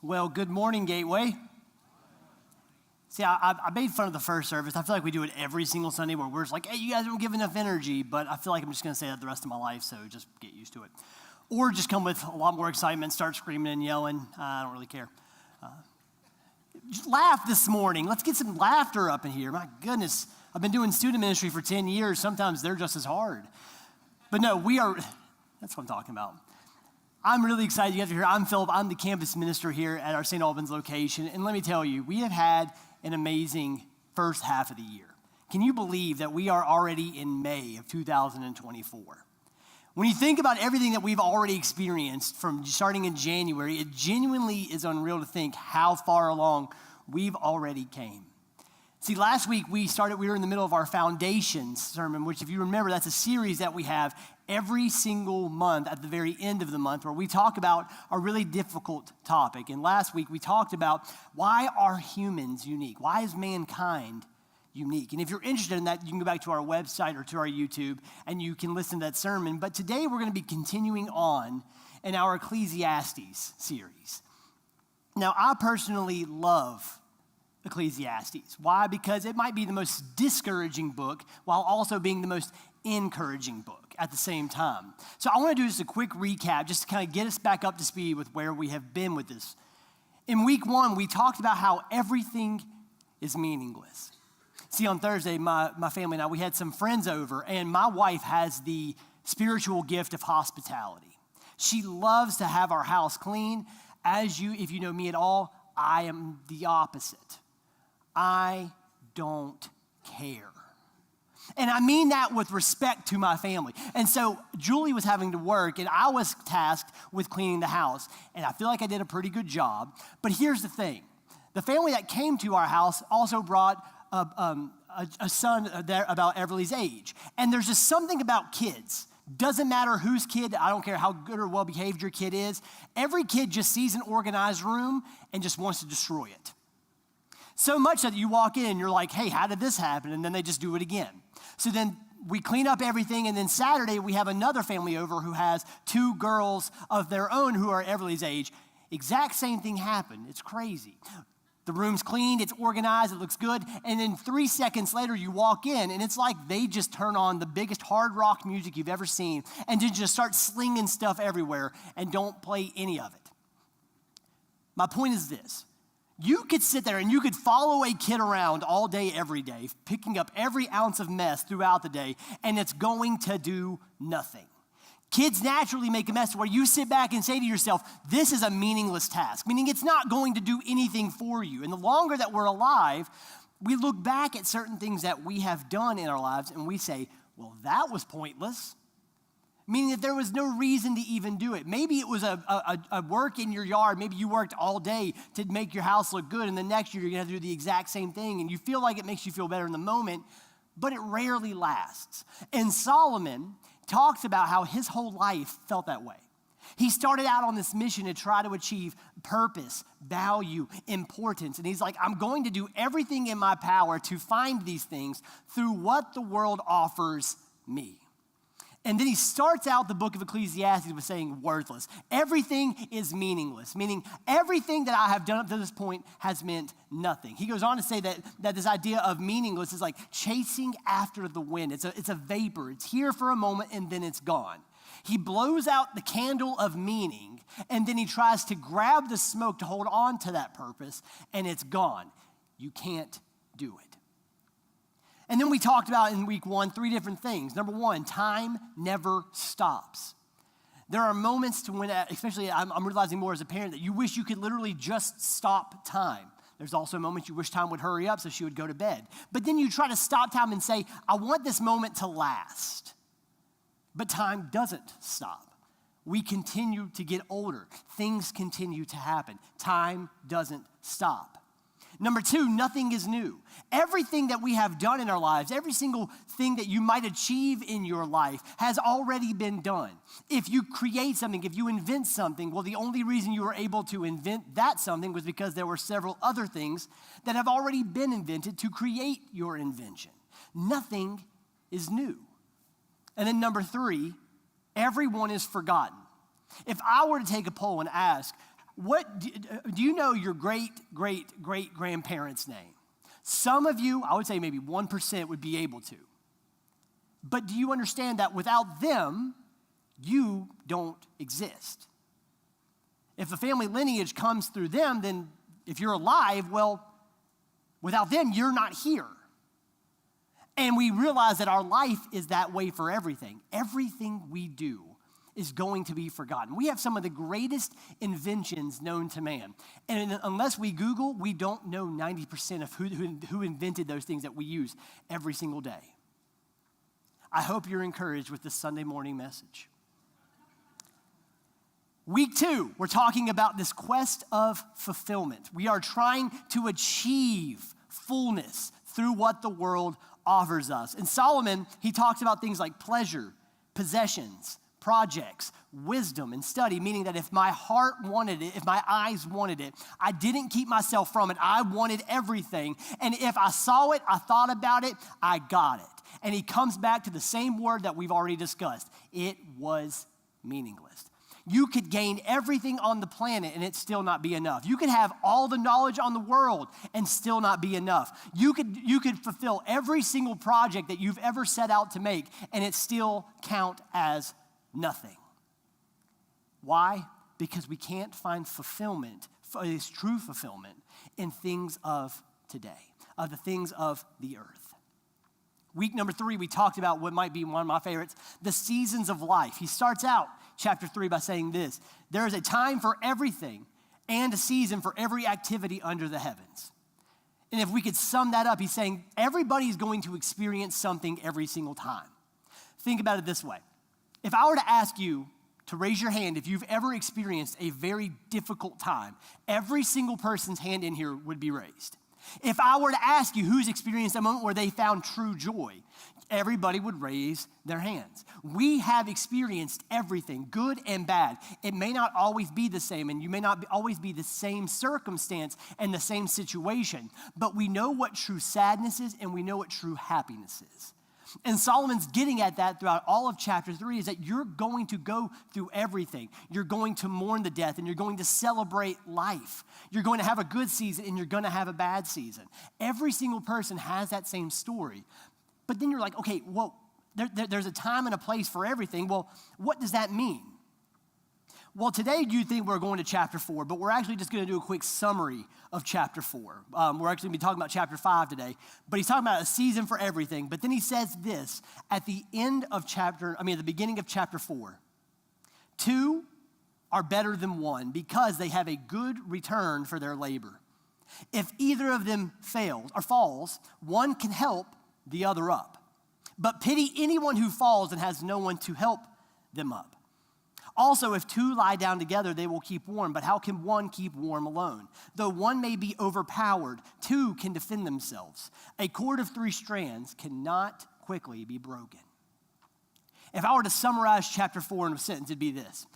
Well, good morning, Gateway. See, I made fun of the first service. I feel like we do it every single Sunday where we're just like, hey, you guys don't give enough energy, but I feel like I'm just going to say that the rest of my life, so just get used to it. Or just come with a lot more excitement, start screaming and yelling. I don't really care. Just laugh this morning. Let's get some laughter up in here. My goodness, I've been doing student ministry for 10 years. Sometimes they're just as hard. But no, that's what I'm talking about. I'm really excited you guys are here. I'm Philip. I'm the campus minister here at our St. Albans location. And let me tell you, we have had an amazing first half of the year. Can you believe that we are already in May of 2024? When you think about everything that we've already experienced from starting in January, it genuinely is unreal to think how far along we've already came. See, last week we were in the middle of our Foundations sermon, which if you remember, that's a series that we have every single month at the very end of the month where we talk about a really difficult topic. And last week we talked about why are humans unique? Why is mankind unique? And if you're interested in that, you can go back to our website or to our YouTube and you can listen to that sermon. But today we're going to be continuing on in our Ecclesiastes series. Now, I personally love Ecclesiastes. Why? Because it might be the most discouraging book while also being the most encouraging book at the same time. So I want to do just a quick recap just to kind of get us back up to speed with where we have been with this. In week 1, we talked about how everything is meaningless. See, on Thursday, my family and I, we had some friends over, and my wife has the spiritual gift of hospitality. She loves to have our house clean. If you know me at all, I am the opposite. I don't care. And I mean that with respect to my family. And so Julie was having to work, and I was tasked with cleaning the house. And I feel like I did a pretty good job. But here's the thing. The family that came to our house also brought a son there about Everly's age. And there's just something about kids. Doesn't matter whose kid, I don't care how good or well behaved your kid is. Every kid just sees an organized room and just wants to destroy it. So much that you walk in and you're like, hey, how did this happen? And then they just do it again. So then we clean up everything, and then Saturday we have another family over who has 2 girls of their own who are Everly's age. Exact same thing happened. It's crazy. The room's cleaned, it's organized, it looks good, and then 3 seconds later you walk in and it's like they just turn on the biggest hard rock music you've ever seen and just start slinging stuff everywhere and don't play any of it. My point is this. You could sit there and you could follow a kid around all day, every day, picking up every ounce of mess throughout the day, and it's going to do nothing. Kids naturally make a mess where you sit back and say to yourself, this is a meaningless task, meaning it's not going to do anything for you. And the longer that we're alive, we look back at certain things that we have done in our lives and we say, well, that was pointless. Meaning that there was no reason to even do it. Maybe it was a work in your yard. Maybe you worked all day to make your house look good, and the next year you're going to do the exact same thing, and you feel like it makes you feel better in the moment, but it rarely lasts. And Solomon talks about how his whole life felt that way. He started out on this mission to try to achieve purpose, value, importance, and he's like, I'm going to do everything in my power to find these things through what the world offers me. And then he starts out the book of Ecclesiastes with saying worthless. Everything is meaningless, meaning everything that I have done up to this point has meant nothing. He goes on to say that this idea of meaningless is like chasing after the wind. It's a vapor. It's here for a moment and then it's gone. He blows out the candle of meaning and then he tries to grab the smoke to hold on to that purpose and it's gone. You can't do it. And then we talked about in week 1 3 different things. Number 1, time never stops. There are moments to when, especially I'm realizing more as a parent, that you wish you could literally just stop time. There's also moments you wish time would hurry up so she would go to bed. But then you try to stop time and say, I want this moment to last. But time doesn't stop. We continue to get older. Things continue to happen. Time doesn't stop. Number 2, nothing is new. Everything that we have done in our lives, every single thing that you might achieve in your life has already been done. If you create something, if you invent something, well, the only reason you were able to invent that something was because there were several other things that have already been invented to create your invention. Nothing is new. And then number 3, everyone is forgotten. If I were to take a poll and ask, Do you know your great-great-great-grandparents' name? Some of you, I would say maybe 1% would be able to. But do you understand that without them, you don't exist? If a family lineage comes through them, then if you're alive, well, without them, you're not here. And we realize that our life is that way for everything. Everything we do is going to be forgotten. We have some of the greatest inventions known to man. And unless we Google, we don't know 90% of who invented those things that we use every single day. I hope you're encouraged with this Sunday morning message. Week 2, we're talking about this quest of fulfillment. We are trying to achieve fullness through what the world offers us. And Solomon, he talks about things like pleasure, possessions, projects, wisdom, and study, meaning that if my heart wanted it, if my eyes wanted it, I didn't keep myself from it. I wanted everything. And if I saw it, I thought about it, I got it. And he comes back to the same word that we've already discussed. It was meaningless. You could gain everything on the planet and it still not be enough. You could have all the knowledge on the world and still not be enough. You could fulfill every single project that you've ever set out to make and it still count as nothing. Why? Because we can't find fulfillment, this true fulfillment, in things of today, of the things of the earth. Week number 3, we talked about what might be one of my favorites, the seasons of life. He starts out chapter 3 by saying this: there is a time for everything and a season for every activity under the heavens. And if we could sum that up, he's saying everybody's going to experience something every single time. Think about it this way. If I were to ask you to raise your hand if you've ever experienced a very difficult time, every single person's hand in here would be raised. If I were to ask you who's experienced a moment where they found true joy, everybody would raise their hands. We have experienced everything, good and bad. It may not always be the same, and you may not always be the same circumstance and the same situation, but we know what true sadness is and we know what true happiness is. And Solomon's getting at that throughout all of chapter 3 is that you're going to go through everything. You're going to mourn the death and you're going to celebrate life. You're going to have a good season and you're going to have a bad season. Every single person has that same story. But then you're like, okay, well, there's a time and a place for everything. Well, what does that mean? Well, today you think we're going to chapter 4, but we're actually just going to do a quick summary of chapter 4. We're actually going to be talking about chapter 5 today, but he's talking about a season for everything. But then he says this at the beginning of chapter 4. 2 are better than 1 because they have a good return for their labor. If either of them falls, one can help the other up. But pity anyone who falls and has no one to help them up. Also, if 2 lie down together, they will keep warm. But how can one keep warm alone? Though one may be overpowered, 2 can defend themselves. A cord of 3 strands cannot quickly be broken. If I were to summarize chapter 4 in a sentence, it'd be this: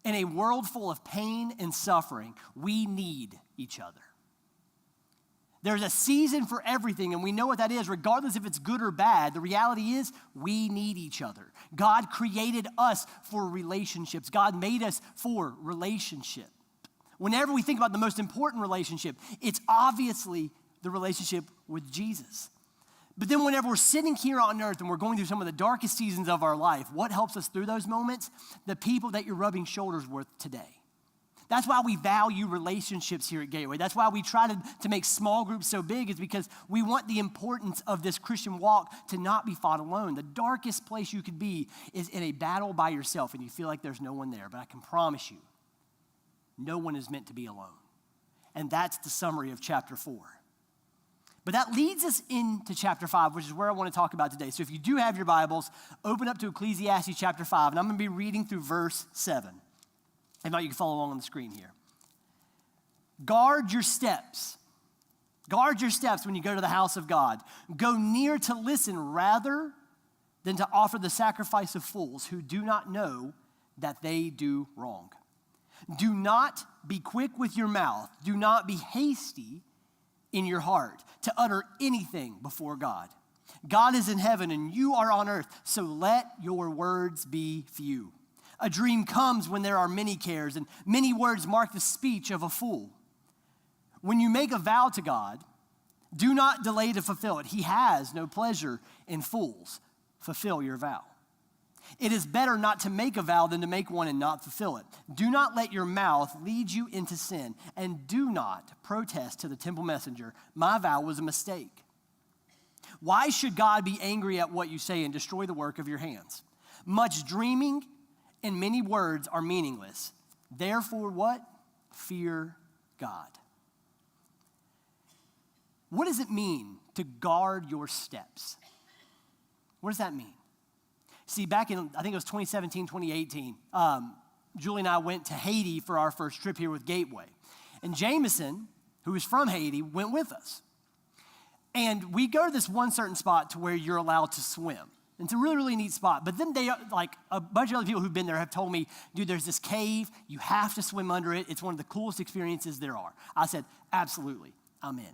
in a world full of pain and suffering, we need each other. There's a season for everything, and we know what that is, regardless if it's good or bad. The reality is we need each other. God created us for relationships. God made us for relationship. Whenever we think about the most important relationship, it's obviously the relationship with Jesus. But then whenever we're sitting here on earth and we're going through some of the darkest seasons of our life, what helps us through those moments? The people that you're rubbing shoulders with today. That's why we value relationships here at Gateway. That's why we try to make small groups so big, is because we want the importance of this Christian walk to not be fought alone. The darkest place you could be is in a battle by yourself and you feel like there's no one there. But I can promise you, no one is meant to be alone. And that's the summary of chapter 4. But that leads us into chapter 5, which is where I want to talk about today. So if you do have your Bibles, open up to Ecclesiastes chapter 5, and I'm going to be reading through verse 7. If not, you can follow along on the screen here. Guard your steps. Guard your steps when you go to the house of God. Go near to listen rather than to offer the sacrifice of fools who do not know that they do wrong. Do not be quick with your mouth. Do not be hasty in your heart to utter anything before God. God is in heaven and you are on earth, so let your words be few. A dream comes when there are many cares, and many words mark the speech of a fool. When you make a vow to God, do not delay to fulfill it. He has no pleasure in fools. Fulfill your vow. It is better not to make a vow than to make one and not fulfill it. Do not let your mouth lead you into sin, and do not protest to the temple messenger, my vow was a mistake. Why should God be angry at what you say and destroy the work of your hands? Much dreaming and many words are meaningless. Therefore, what? Fear God. What does it mean to guard your steps? What does that mean? See, back in, I think it was 2017, 2018, Julie and I went to Haiti for our first trip here with Gateway. And Jameson, who is from Haiti, went with us. And we go to this one certain spot to where you're allowed to swim. And it's a really, really neat spot. But then they, like a bunch of other people who've been there have told me, dude, there's this cave. You have to swim under it. It's one of the coolest experiences there are. I said, absolutely, I'm in.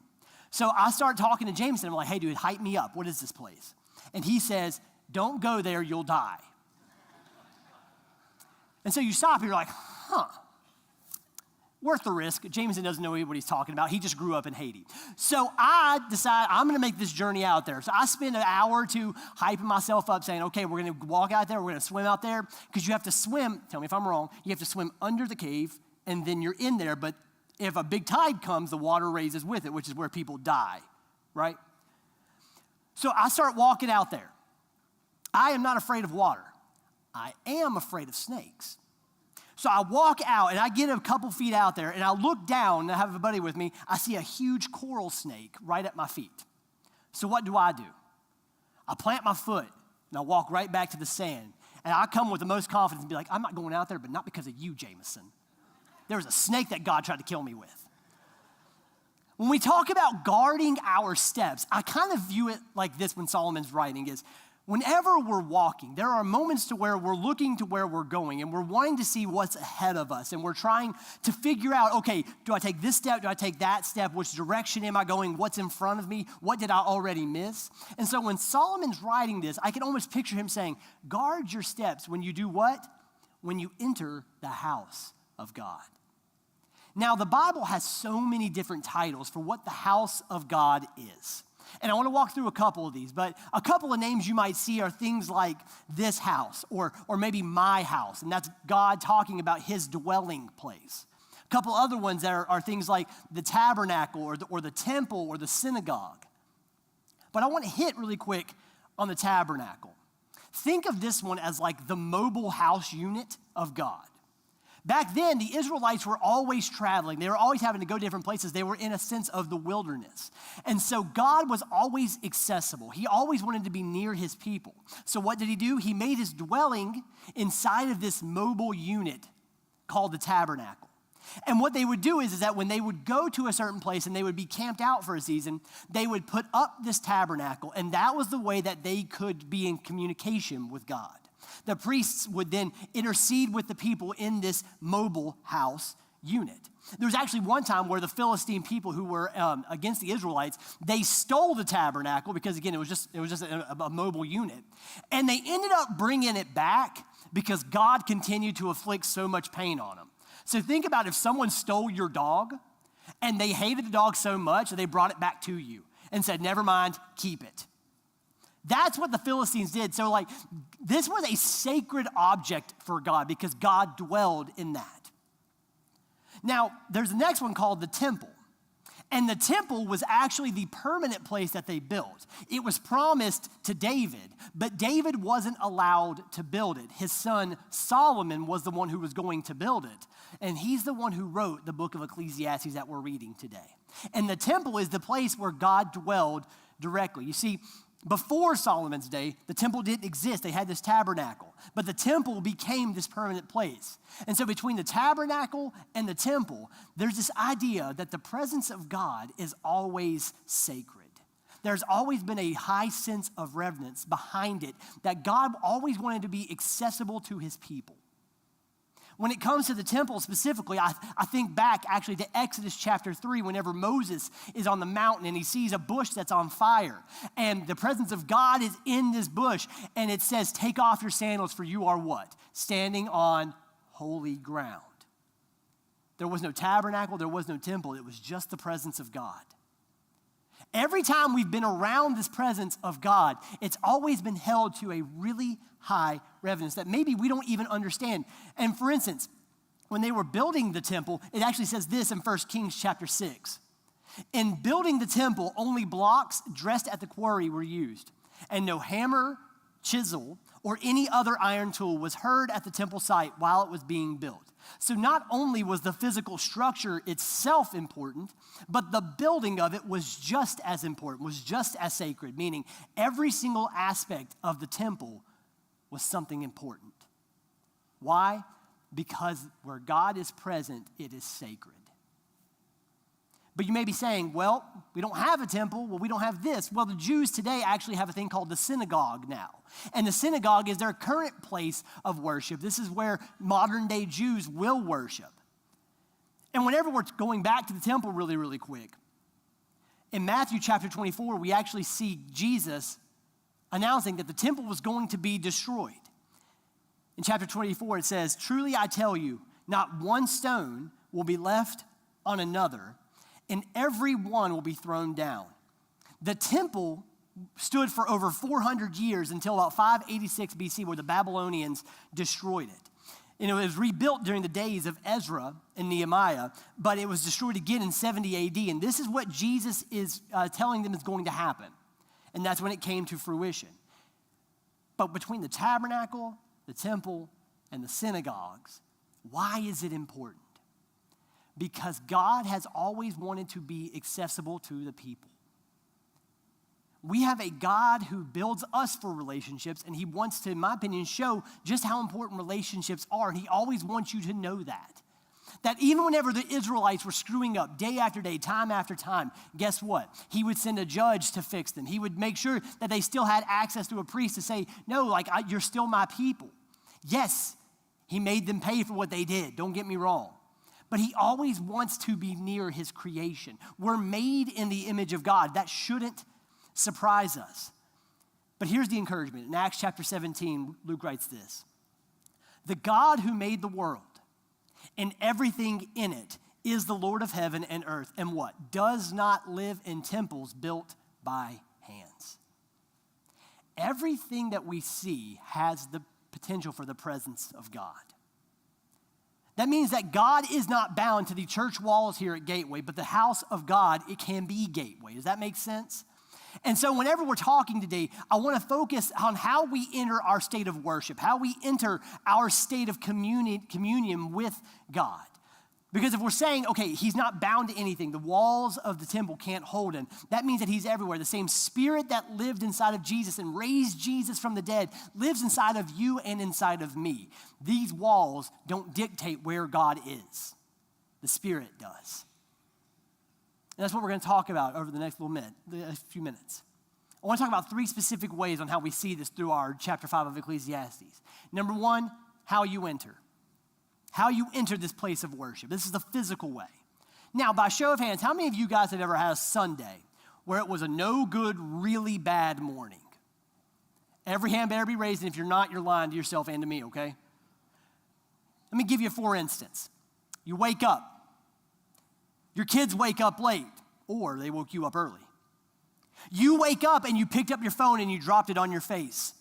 So I start talking to Jameson. I'm like, hey, dude, hype me up. What is this place? And he says, don't go there, you'll die. And so you stop and you're like, worth the risk. Jameson doesn't know what he's talking about. He just grew up in Haiti. So I decide I'm going to make this journey out there. So I spend an hour or two hyping myself up saying, okay, we're going to walk out there. We're going to swim out there because you have to swim. Tell me if I'm wrong. You have to swim under the cave and then you're in there. But if a big tide comes, the water raises with it, which is where people die, right? So I start walking out there. I am not afraid of water. I am afraid of snakes. So I walk out and I get a couple feet out there and I look down and I have a buddy with me. I see a huge coral snake right at my feet. So what do? I plant my foot and I walk right back to the sand. And I come with the most confidence and be like, I'm not going out there, but not because of you, Jameson. There was a snake that God tried to kill me with. When we talk about guarding our steps, I kind of view it like this when Solomon's writing is, whenever we're walking, there are moments to where we're looking to where we're going and we're wanting to see what's ahead of us and we're trying to figure out, okay, do I take this step? Do I take that step? Which direction am I going? What's in front of me? What did I already miss? And so when Solomon's writing this, I can almost picture him saying, guard your steps when you do what? When you enter the house of God. Now, the Bible has so many different titles for what the house of God is. And I want to walk through a couple of these, but a couple of names you might see are things like this house or maybe my house, and that's God talking about his dwelling place. A couple other ones that are things like the tabernacle or the temple or the synagogue. But I want to hit really quick on the tabernacle. Think of this one as like the mobile house unit of God. Back then, the Israelites were always traveling. They were always having to go different places. They were in a sense of the wilderness. And so God was always accessible. He always wanted to be near his people. So what did he do? He made his dwelling inside of this mobile unit called the tabernacle. And what they would do is that when they would go to a certain place and they would be camped out for a season, they would put up this tabernacle. And that was the way that they could be in communication with God. The priests would then intercede with the people in this mobile house unit. There was actually one time where the Philistine people who were against the Israelites, they stole the tabernacle because, again, it was just a mobile unit. And they ended up bringing it back because God continued to inflict so much pain on them. So think about if someone stole your dog and they hated the dog so much that they brought it back to you and said, never mind, keep it. That's what the Philistines did. So like this was a sacred object for God because God dwelled in that. Now, there's the next one called the temple. And the temple was actually the permanent place that they built. It was promised to David, but David wasn't allowed to build it. His son Solomon was the one who was going to build it. And he's the one who wrote the book of Ecclesiastes that we're reading today. And the temple is the place where God dwelled directly. You see, before Solomon's day, the temple didn't exist. They had this tabernacle, but the temple became this permanent place. And so between the tabernacle and the temple, there's this idea that the presence of God is always sacred. There's always been a high sense of reverence behind it, that God always wanted to be accessible to his people. When it comes to the temple specifically, I think back actually to Exodus chapter 3, whenever Moses is on the mountain and he sees a bush that's on fire. And the presence of God is in this bush. And it says, take off your sandals, for you are what? Standing on holy ground. There was no tabernacle, there was no temple. It was just the presence of God. Every time we've been around this presence of God, it's always been held to a really high reverence that maybe we don't even understand. And for instance, when they were building the temple, it actually says this in 1 Kings chapter 6. In building the temple, only blocks dressed at the quarry were used, and no hammer, chisel, or any other iron tool was heard at the temple site while it was being built. So not only was the physical structure itself important, but the building of it was just as important, was just as sacred, meaning every single aspect of the temple was something important. Why? Because where God is present, it is sacred. But you may be saying, well, we don't have a temple. Well, we don't have this. Well, the Jews today actually have a thing called the synagogue now. And the synagogue is their current place of worship. This is where modern day Jews will worship. And whenever we're going back to the temple really, really quick, in Matthew chapter 24, we actually see Jesus announcing that the temple was going to be destroyed. In chapter 24, it says, truly I tell you, not one stone will be left on another, and every one will be thrown down. The temple stood for over 400 years until about 586 BC, where the Babylonians destroyed it. And it was rebuilt during the days of Ezra and Nehemiah, but it was destroyed again in 70 AD. And this is what Jesus is telling them is going to happen. And that's when it came to fruition. But between the tabernacle, the temple, and the synagogues, why is it important? Because God has always wanted to be accessible to the people. We have a God who builds us for relationships, and he wants to, in my opinion, show just how important relationships are, and he always wants you to know that. That even whenever the Israelites were screwing up day after day, time after time, guess what? He would send a judge to fix them. He would make sure that they still had access to a priest to say, no, you're still my people. Yes, he made them pay for what they did, don't get me wrong. But he always wants to be near his creation. We're made in the image of God. That shouldn't surprise us. But here's the encouragement. In Acts chapter 17, Luke writes this. The God who made the world and everything in it is the Lord of heaven and earth, and what? Does not live in temples built by hands. Everything that we see has the potential for the presence of God. That means that God is not bound to the church walls here at Gateway, but the house of God, it can be Gateway. Does that make sense? And so whenever we're talking today, I want to focus on how we enter our state of worship, how we enter our state of communion with God. Because if we're saying, okay, he's not bound to anything, the walls of the temple can't hold him, that means that he's everywhere. The same spirit that lived inside of Jesus and raised Jesus from the dead lives inside of you and inside of me. These walls don't dictate where God is. The Spirit does. And that's what we're going to talk about over the next few minutes. I want to talk about 3 specific ways on how we see this through our chapter 5 of Ecclesiastes. Number 1, how you enter. How you enter this place of worship. This is the physical way. Now, by show of hands, how many of you guys have ever had a Sunday where it was a no good, really bad morning? Every hand better be raised, and if you're not, you're lying to yourself and to me, okay? Let me give you a for instance. You wake up. Your kids wake up late, or they woke you up early. You wake up and you picked up your phone and you dropped it on your face.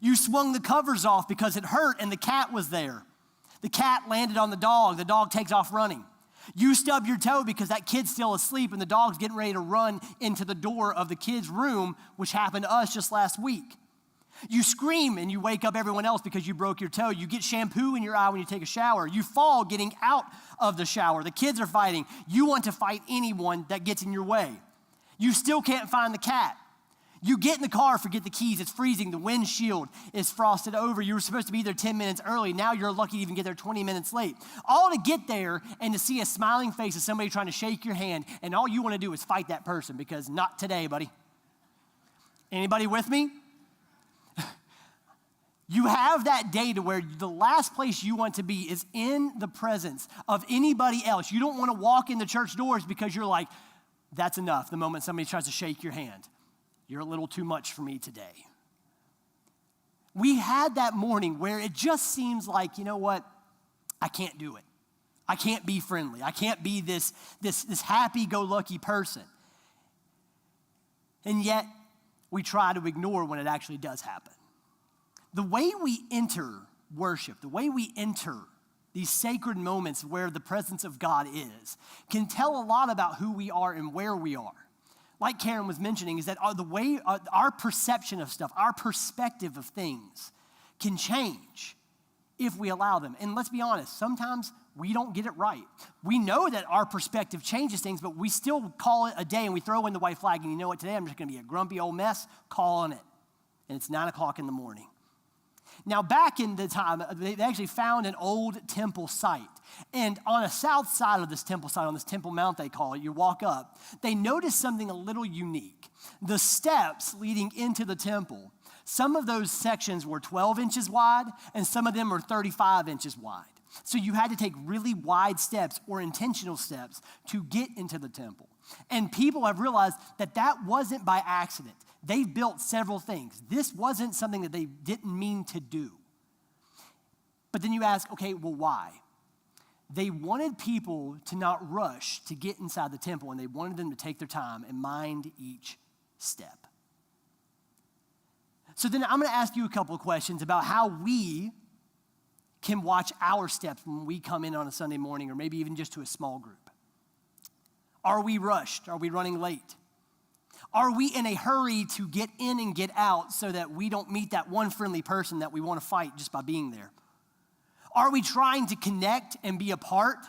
You swung the covers off because it hurt and the cat was there. The cat landed on the dog takes off running. You stub your toe because that kid's still asleep and the dog's getting ready to run into the door of the kid's room, which happened to us just last week. You scream and you wake up everyone else because you broke your toe. You get shampoo in your eye when you take a shower. You fall getting out of the shower. The kids are fighting. You want to fight anyone that gets in your way. You still can't find the cat. You get in the car, forget the keys. It's freezing. The windshield is frosted over. You were supposed to be there 10 minutes early. Now you're lucky to even get there 20 minutes late. All to get there and to see a smiling face of somebody trying to shake your hand, and all you want to do is fight that person because not today, buddy. Anybody with me? You have that day to where the last place you want to be is in the presence of anybody else. You don't want to walk in the church doors because you're like, that's enough. The moment somebody tries to shake your hand, you're a little too much for me today. We had that morning where it just seems like, you know what? I can't do it. I can't be friendly. I can't be this happy-go-lucky person. And yet, we try to ignore when it actually does happen. The way we enter worship, the way we enter these sacred moments where the presence of God is, can tell a lot about who we are and where we are. Like Karen was mentioning, is that the way our perception of stuff, our perspective of things can change if we allow them. And let's be honest, sometimes we don't get it right. We know that our perspective changes things, but we still call it a day and we throw in the white flag. And you know what, today I'm just gonna be a grumpy old mess, calling it. And it's 9 o'clock in the morning. Now, back in the time, they actually found an old temple site. And on the south side of this temple site, on this Temple Mount they call it, you walk up, they noticed something a little unique. The steps leading into the temple, some of those sections were 12 inches wide, and some of them were 35 inches wide. So you had to take really wide steps or intentional steps to get into the temple. And people have realized that that wasn't by accident. They built several things. This wasn't something that they didn't mean to do. But then you ask, okay, well, why? They wanted people to not rush to get inside the temple, and they wanted them to take their time and mind each step. So then I'm going to ask you a couple of questions about how we can watch our steps when we come in on a Sunday morning, or maybe even just to a small group. Are we rushed? Are we running late? Are we in a hurry to get in and get out so that we don't meet that one friendly person that we want to fight just by being there? Are we trying to connect and be a part?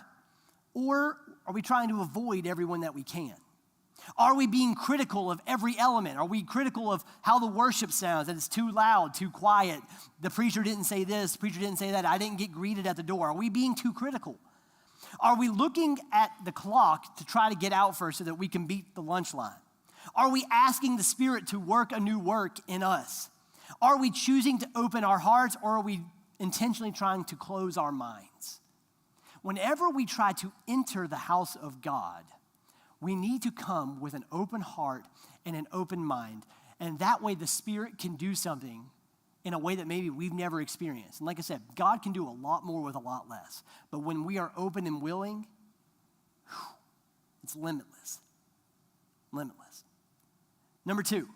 Or are we trying to avoid everyone that we can? Are we being critical of every element? Are we critical of how the worship sounds, that it's too loud, too quiet? The preacher didn't say this, the preacher didn't say that, I didn't get greeted at the door. Are we being too critical? Are we looking at the clock to try to get out first so that we can beat the lunch line? Are we asking the Spirit to work a new work in us? Are we choosing to open our hearts, or are we intentionally trying to close our minds? Whenever we try to enter the house of God, we need to come with an open heart and an open mind. And that way the Spirit can do something in a way that maybe we've never experienced. And like I said, God can do a lot more with a lot less. But when we are open and willing, it's limitless. Limitless. Number 2,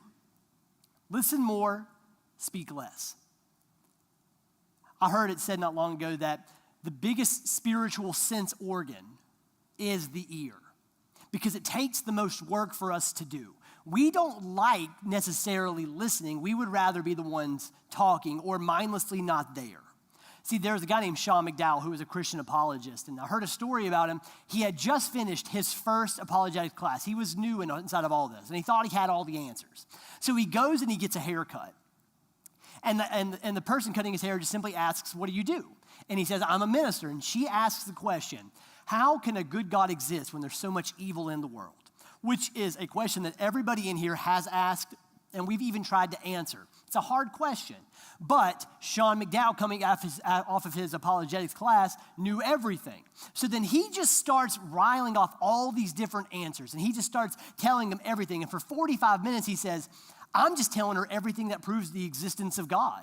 listen more, speak less. I heard it said not long ago that the biggest spiritual sense organ is the ear, because it takes the most work for us to do. We don't like necessarily listening. We would rather be the ones talking or mindlessly not there. See, there's a guy named Sean McDowell who was a Christian apologist, and I heard a story about him. He had just finished his first apologetics class. He was new inside of all this, and he thought he had all the answers. So he goes and he gets a haircut. And the person cutting his hair just simply asks, what do you do? And he says, I'm a minister. And she asks the question, how can a good God exist when there's so much evil in the world? Which is a question that everybody in here has asked, and we've even tried to answer. It's a hard question. But Sean McDowell, coming off of his apologetics class, knew everything. So then he just starts riling off all these different answers, and he just starts telling them everything. And for 45 minutes, he says, I'm just telling her everything that proves the existence of God.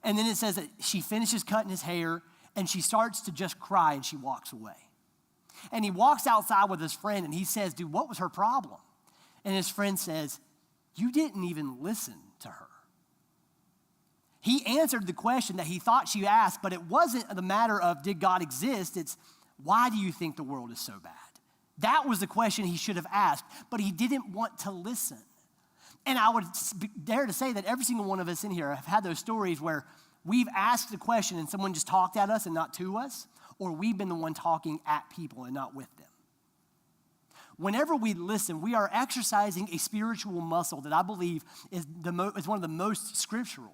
And then it says that she finishes cutting his hair, and she starts to just cry, and she walks away. And he walks outside with his friend, and he says, dude, what was her problem? And his friend says, you didn't even listen to her. He answered the question that he thought she asked, but it wasn't the matter of did God exist? It's why do you think the world is so bad? That was the question he should have asked, but he didn't want to listen. And I would dare to say that every single one of us in here have had those stories where we've asked a question and someone just talked at us and not to us, or we've been the one talking at people and not with them. Whenever we listen, we are exercising a spiritual muscle that I believe is one of the most scriptural.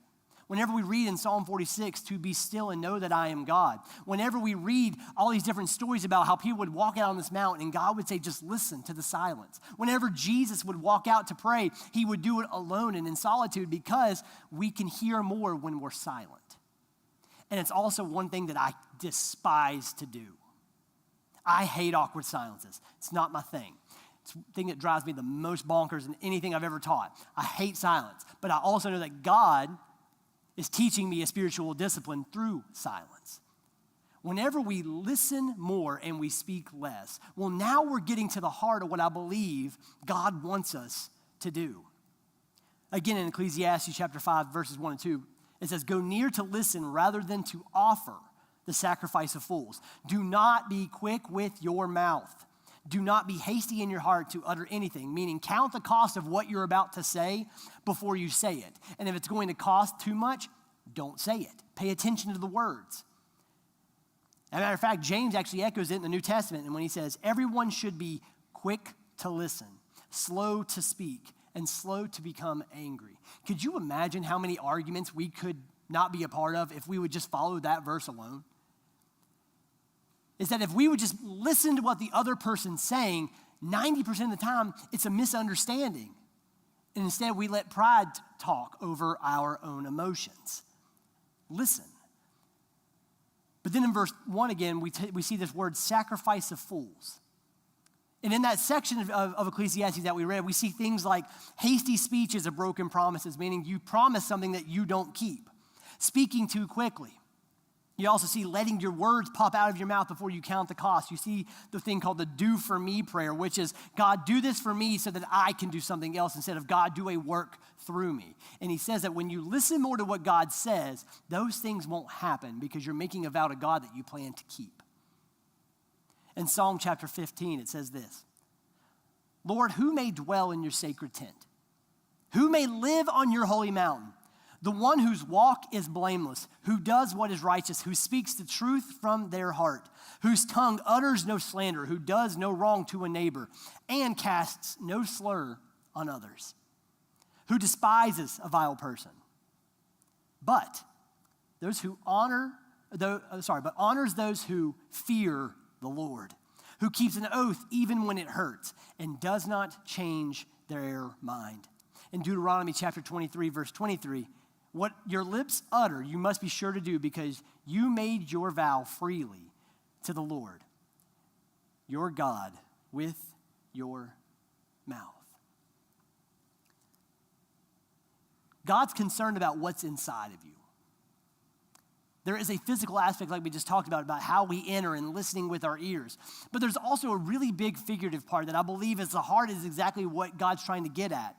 Whenever we read in Psalm 46, to be still and know that I am God. Whenever we read all these different stories about how people would walk out on this mountain and God would say, just listen to the silence. Whenever Jesus would walk out to pray, he would do it alone and in solitude because we can hear more when we're silent. And it's also one thing that I despise to do. I hate awkward silences. It's not my thing. It's the thing that drives me the most bonkers in anything I've ever taught. I hate silence. But I also know that God is teaching me a spiritual discipline through silence. Whenever we listen more and we speak less, well, now we're getting to the heart of what I believe God wants us to do. Again, in Ecclesiastes chapter 5, verses 1 and 2, it says, go near to listen rather than to offer the sacrifice of fools. Do not be quick with your mouth. Do not be hasty in your heart to utter anything, meaning count the cost of what you're about to say before you say it. And if it's going to cost too much, don't say it. Pay attention to the words. As a matter of fact, James actually echoes it in the New Testament, and when he says, everyone should be quick to listen, slow to speak, and slow to become angry. Could you imagine how many arguments we could not be a part of if we would just follow that verse alone? Is that if we would just listen to what the other person's saying, 90% of the time, it's a misunderstanding. And instead, we let pride talk over our own emotions. Listen. But then in verse 1 again, we see this word sacrifice of fools. And in that section of Ecclesiastes that we read, we see things like hasty speeches of broken promises, meaning you promise something that you don't keep. Speaking too quickly. You also see letting your words pop out of your mouth before you count the cost. You see the thing called the do for me prayer, which is, God, do this for me so that I can do something else instead of God, do a work through me. And he says that when you listen more to what God says, those things won't happen because you're making a vow to God that you plan to keep. In Psalm chapter 15, it says this, Lord, who may dwell in your sacred tent? Who may live on your holy mountain? The one whose walk is blameless, who does what is righteous, who speaks the truth from their heart, whose tongue utters no slander, who does no wrong to a neighbor, and casts no slur on others, who despises a vile person, but honors those who fear the Lord, who keeps an oath even when it hurts, and does not change their mind. In Deuteronomy chapter 23, verse 23, what your lips utter, you must be sure to do because you made your vow freely to the Lord, your God, with your mouth. God's concerned about what's inside of you. There is a physical aspect like we just talked about how we enter and listening with our ears. But there's also a really big figurative part that I believe is the heart is exactly what God's trying to get at.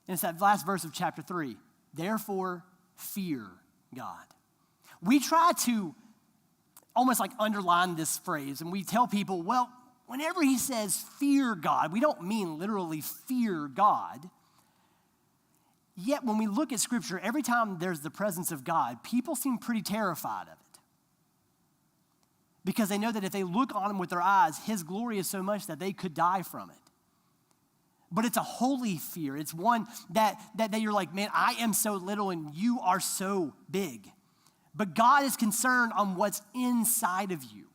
And it's that last verse of chapter 3. Therefore, fear God. We try to almost like underline this phrase, and we tell people, well, whenever he says fear God, we don't mean literally fear God. Yet when we look at Scripture, every time there's the presence of God, people seem pretty terrified of it. Because they know that if they look on him with their eyes, his glory is so much that they could die from it. But it's a holy fear. It's one that you're like, man, I am so little and you are so big. But God is concerned on what's inside of you.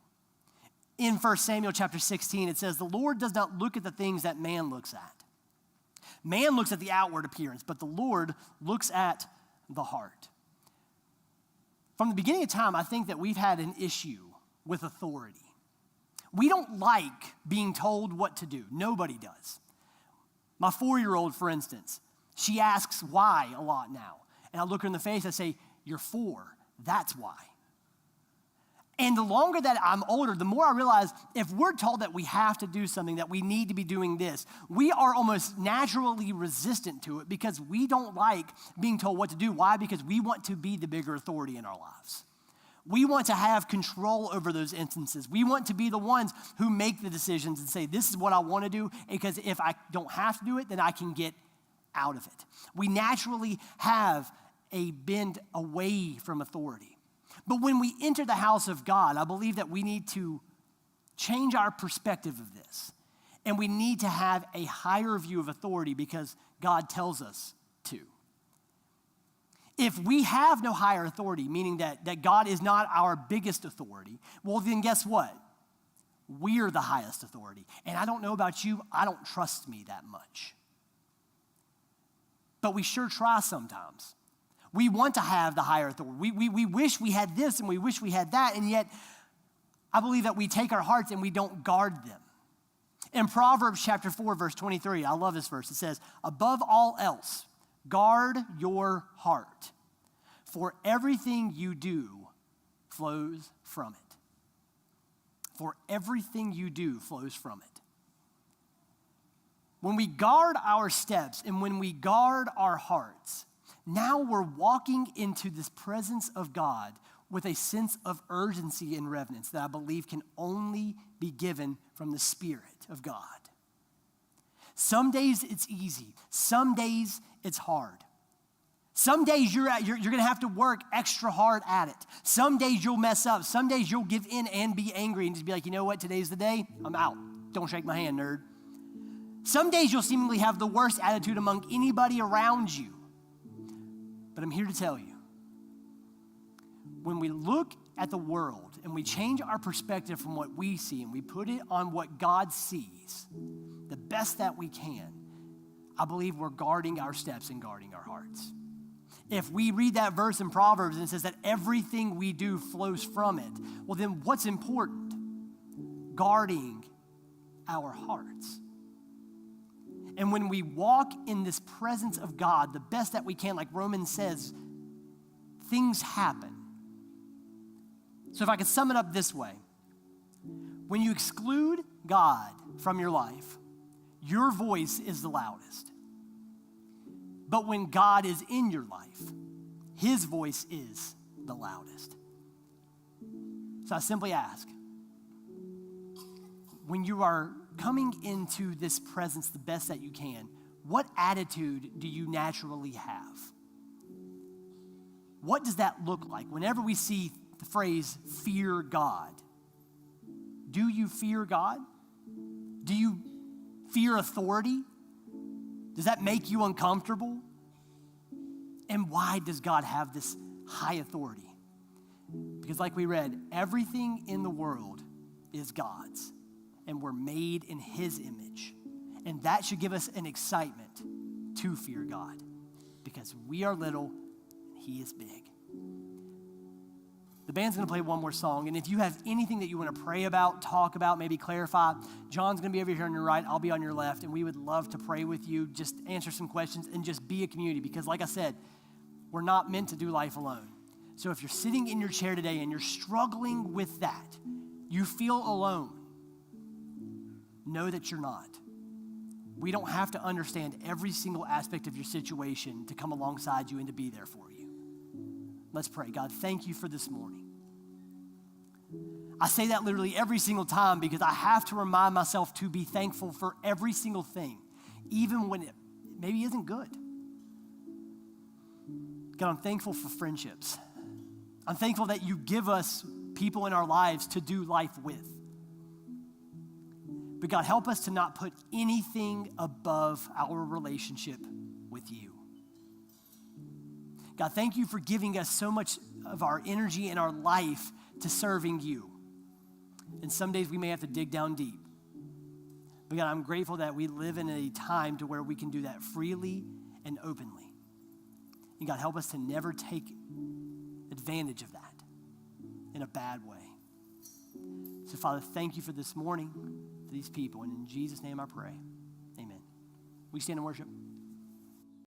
In 1 Samuel chapter 16, it says, the Lord does not look at the things that man looks at. Man looks at the outward appearance, but the Lord looks at the heart. From the beginning of time, I think that we've had an issue with authority. We don't like being told what to do. Nobody does. My 4-year-old, for instance, she asks why a lot now. And I look her in the face, I say, you're 4, that's why. And the longer that I'm older, the more I realize if we're told that we have to do something, that we need to be doing this, we are almost naturally resistant to it because we don't like being told what to do. Why? Because we want to be the bigger authority in our lives. We want to have control over those instances. We want to be the ones who make the decisions and say, this is what I want to do, because if I don't have to do it, then I can get out of it. We naturally have a bend away from authority. But when we enter the house of God, I believe that we need to change our perspective of this. And we need to have a higher view of authority because God tells us to. If we have no higher authority, meaning that God is not our biggest authority, well, then guess what? We're the highest authority. And I don't know about you, I don't trust me that much. But we sure try sometimes. We want to have the higher authority. We wish we had this and we wish we had that, and yet I believe that we take our hearts and we don't guard them. In Proverbs chapter 4, verse 23, I love this verse. It says, above all else, guard your heart, for everything you do flows from it. For everything you do flows from it. When we guard our steps and when we guard our hearts, now we're walking into this presence of God with a sense of urgency and reverence that I believe can only be given from the Spirit of God. Some days it's easy. Some days it's hard. Some days you're going to have to work extra hard at it. Some days you'll mess up. Some days you'll give in and be angry and just be like, you know what, today's the day. I'm out. Don't shake my hand, nerd. Some days you'll seemingly have the worst attitude among anybody around you. But I'm here to tell you, when we look at the world and we change our perspective from what we see and we put it on what God sees, the best that we can, I believe we're guarding our steps and guarding our hearts. If we read that verse in Proverbs and it says that everything we do flows from it, well then what's important? Guarding our hearts. And when we walk in this presence of God, the best that we can, like Romans says, things happen. So if I could sum it up this way, when you exclude God from your life, your voice is the loudest. But when God is in your life, his voice is the loudest. So I simply ask, when you are coming into this presence the best that you can, what attitude do you naturally have? What does that look like? Whenever we see the phrase, fear God, do you fear God? Do you fear authority? Does that make you uncomfortable? And why does God have this high authority? Because like we read, everything in the world is God's, and we're made in his image. And that should give us an excitement to fear God, because we are little, he is big. The band's gonna play one more song, and if you have anything that you wanna pray about, talk about, maybe clarify, John's gonna be over here on your right, I'll be on your left, and we would love to pray with you, just answer some questions, and just be a community, because like I said, we're not meant to do life alone. So if you're sitting in your chair today and you're struggling with that, you feel alone, know that you're not. We don't have to understand every single aspect of your situation to come alongside you and to be there for you. Let's pray. God, thank you for this morning. I say that literally every single time because I have to remind myself to be thankful for every single thing, even when it maybe isn't good. God, I'm thankful for friendships. I'm thankful that you give us people in our lives to do life with. But God, help us to not put anything above our relationship with you. God, thank you for giving us so much of our energy and our life to serving you. And some days we may have to dig down deep. But God, I'm grateful that we live in a time to where we can do that freely and openly. And God, help us to never take advantage of that in a bad way. So Father, thank you for this morning, for these people. And in Jesus' name I pray, amen. We stand and worship.